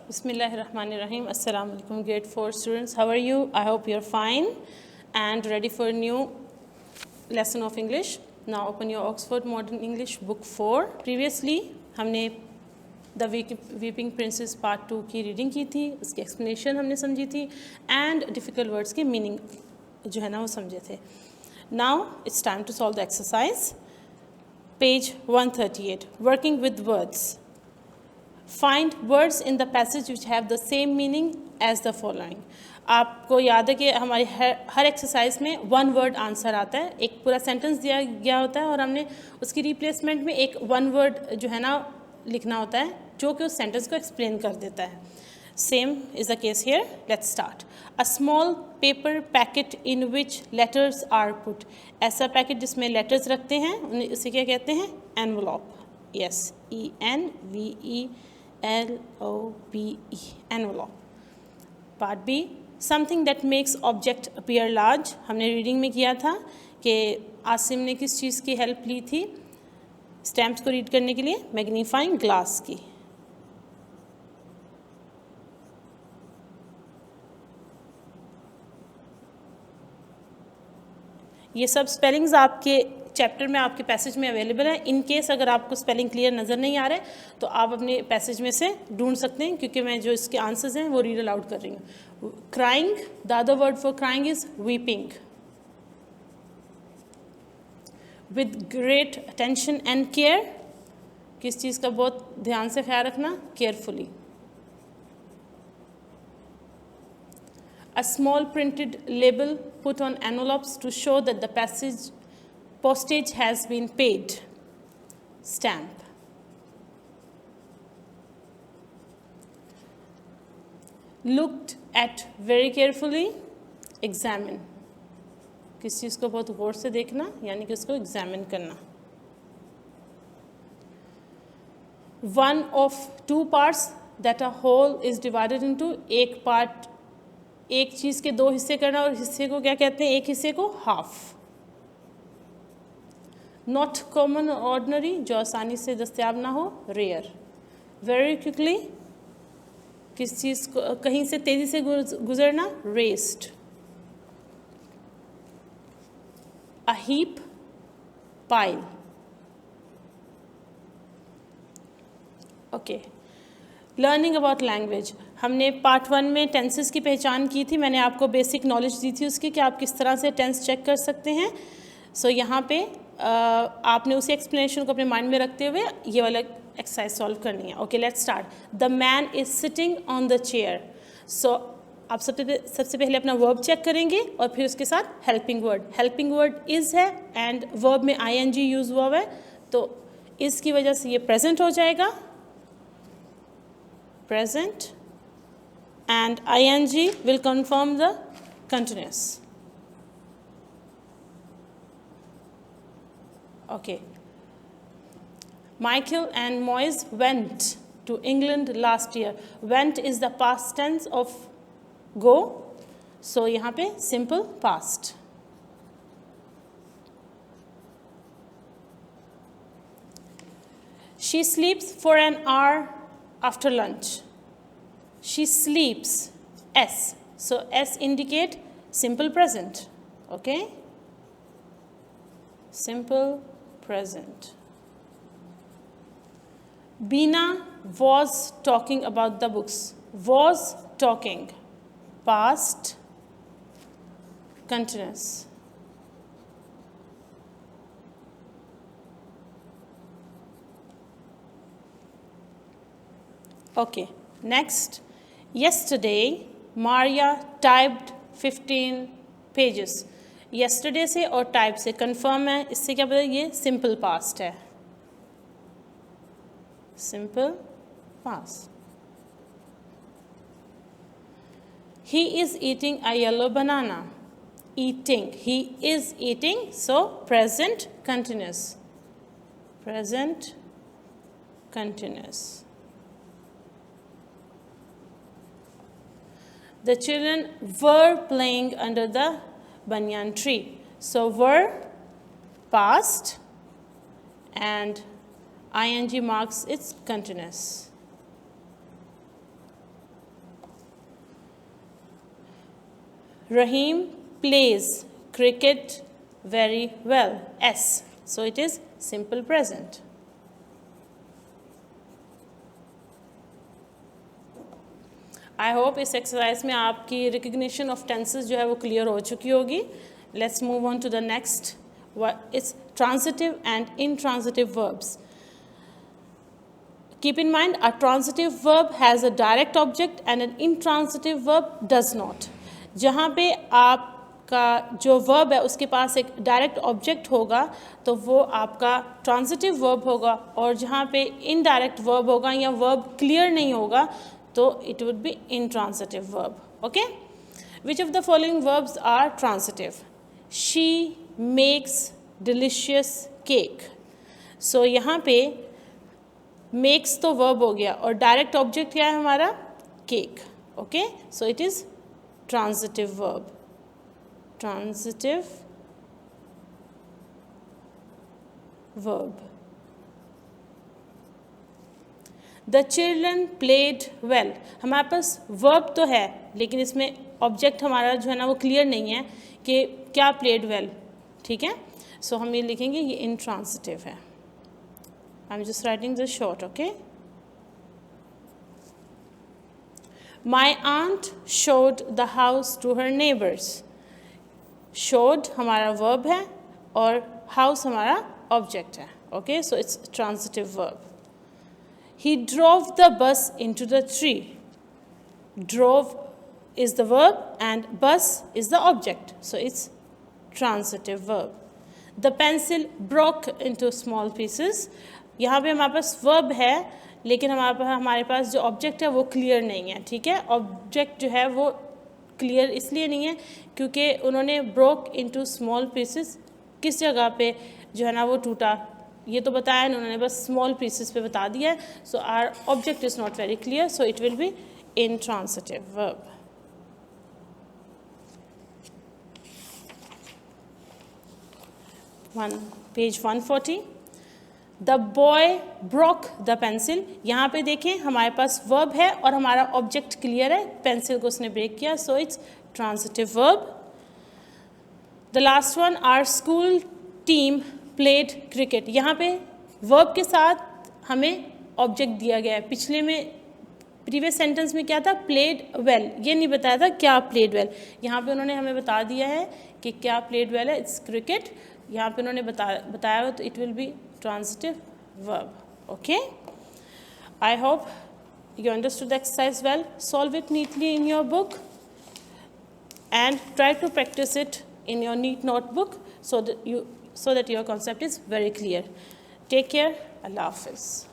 Bismillahirrahmanirrahim. Assalamu alaikum, grade 4 students. How are you? I hope you're fine and ready for a new lesson of English. Now open your Oxford Modern English book 4. Previously हमने The Weeping Princess Part 2 की reading की थी, उसकी explanation हमने समझी थी and difficult words के meaning जो है ना वो समझे थे. Now it's time to solve the exercise. Page 138. Working with words. Find words in the passage which have the same meaning as the following. आपको याद है कि हमारी हर एक्सरसाइज में वन वर्ड आंसर आता है, एक पूरा सेंटेंस दिया गया होता है और हमने उसकी रिप्लेसमेंट में एक वन वर्ड जो है ना लिखना होता है जो कि उस सेंटेंस को एक्सप्लेन कर देता है. Same is the case here. Let's start. A small paper packet in which letters are put. ऐसा पैकेट जिसमें लेटर्स रखते हैं उन्हें उसे क्या कहते हैं? Envelope. Yes, ENVELOPE. envelope. Part B. Something that makes object appear large. हमने रीडिंग में किया था कि आसिम ने किस चीज़ की हेल्प ली थी स्टैम्प्स को रीड करने के लिए? मैग्नीफाइंग ग्लास की. ये सब स्पेलिंग्स आपके चैप्टर में आपके पैसेज में अवेलेबल है. इन केस अगर आपको स्पेलिंग क्लियर नज़र नहीं आ रहे तो आप अपने पैसेज में से ढूंढ सकते हैं क्योंकि मैं जो इसके आंसर्स हैं वो रीड अलाउड कर रही हूँ. Crying, the other word for crying is weeping. With great attention and care. किस चीज़ का बहुत ध्यान से ख्याल रखना? Carefully. A small printed label put on envelopes to show that the postage has been paid. Stamp. Looked at very carefully. Examine. किस चीज़ को बहुत गौर से देखना यानी कि उसको एग्जामिन करना. One of two parts that a whole is divided into. एक पार्ट एक चीज़ के दो हिस्से करना और हिस्से को क्या कहते हैं? एक हिस्से को हाफ. नॉट कॉमन ऑर्डिनरी, जो आसानी से दस्तयाब ना हो. रेयर. वेरी क्विकली, किस चीज़ को कहीं से तेज़ी से गुजरना? Raised. A heap, pile. Okay. Learning about language. हमने पार्ट 1 में टेंसेस की पहचान की थी. मैंने आपको बेसिक नॉलेज दी थी उसकी कि आप किस तरह से टेंस चेक कर सकते हैं. सो यहाँ पे आपने उसी एक्सप्लेनेशन को अपने माइंड में रखते हुए ये वाला एक्सरसाइज सॉल्व करनी है. Okay, let's start. The man is sitting on the chair. So आप सबसे पहले अपना वर्ब चेक करेंगे और फिर उसके साथ helping word. Helping word is है एंड वर्ब में ING यूज हुआ है तो इसकी वजह से ये प्रेजेंट हो जाएगा. Present and ING will confirm the continuous. Okay. Michael and Moise went to England last year. Went is the past tense of go. So यहाँ पे simple past. She sleeps for an hour after lunch. She sleeps. S. So S indicate simple present. Okay? Simple present. Beena was talking about the books. Was talking. Past. Continuous. Okay, next. Yesterday, Maria typed 15 pages. Yesterday से और type से confirm है. इससे क्या पता? ये simple past है. Simple past. He is eating a yellow banana. Eating. He is eating. So present continuous. Present continuous. The children were playing under the banyan tree. So were past and ing marks its continuous. Rahim plays cricket very well. S. So it is simple present. I hope इस exercise में आपकी recognition of tenses जो है वो clear हो चुकी होगी. Let's move on to the next. It's transitive and intransitive verbs. Keep in mind, a transitive verb has a direct object and an intransitive verb does not. जहाँ पे आपका जो verb है उसके पास एक direct object होगा तो वो आपका transitive verb होगा, और जहाँ पे indirect verb होगा या verb clear नहीं होगा तो it would be intransitive verb. Okay? Which of the following verbs are transitive? She makes delicious cake. So यहाँ पे makes तो verb हो गया और direct object क्या है हमारा? Cake. Okay? So it is transitive verb. Transitive verb. The children played well. हमारे पास verb तो है लेकिन इसमें object हमारा जो है ना वो clear नहीं है कि क्या played well. ठीक है? So हम ये लिखेंगे ये intransitive है. I'm just writing this short, okay? My aunt showed the house to her neighbors. Showed हमारा verb है और house हमारा object है. Okay? So it's transitive verb. He drove the bus into the tree. Drove is the verb and bus is the object. So it's transitive verb. The pencil broke into small pieces. यहाँ पे हमारे पास verb है लेकिन हमारे पास जो object है वो clear नहीं है. ठीक है? Object जो है वो clear इसलिए नहीं है क्योंकि उन्होंने broke into small pieces किस जगह पे जो है ना वो टूटा ये तो बताया नहीं, उन्होंने बस small pieces पे बता दिया है. So our object is not very clear, so it will be intransitive verb. Page 140. The boy broke the pencil. यहाँ पे देखें हमारे पास verb है और हमारा object clear है, pencil को उसने break किया, so it's transitive verb. The last one, our school team played cricket. यहाँ पे verb के साथ हमें object दिया गया है. पिछले में previous sentence में क्या था? played well. ये नहीं बताया था क्या played well. यहाँ पे उन्होंने हमें बता दिया है कि क्या played well है, it's cricket. यहाँ पे उन्होंने बताया हो तो it will be transitive verb. Okay? I hope you understood the exercise well. Solve it neatly in your book and try to practice it in your neat notebook so that your concept is very clear. Take care. Allah Hafiz.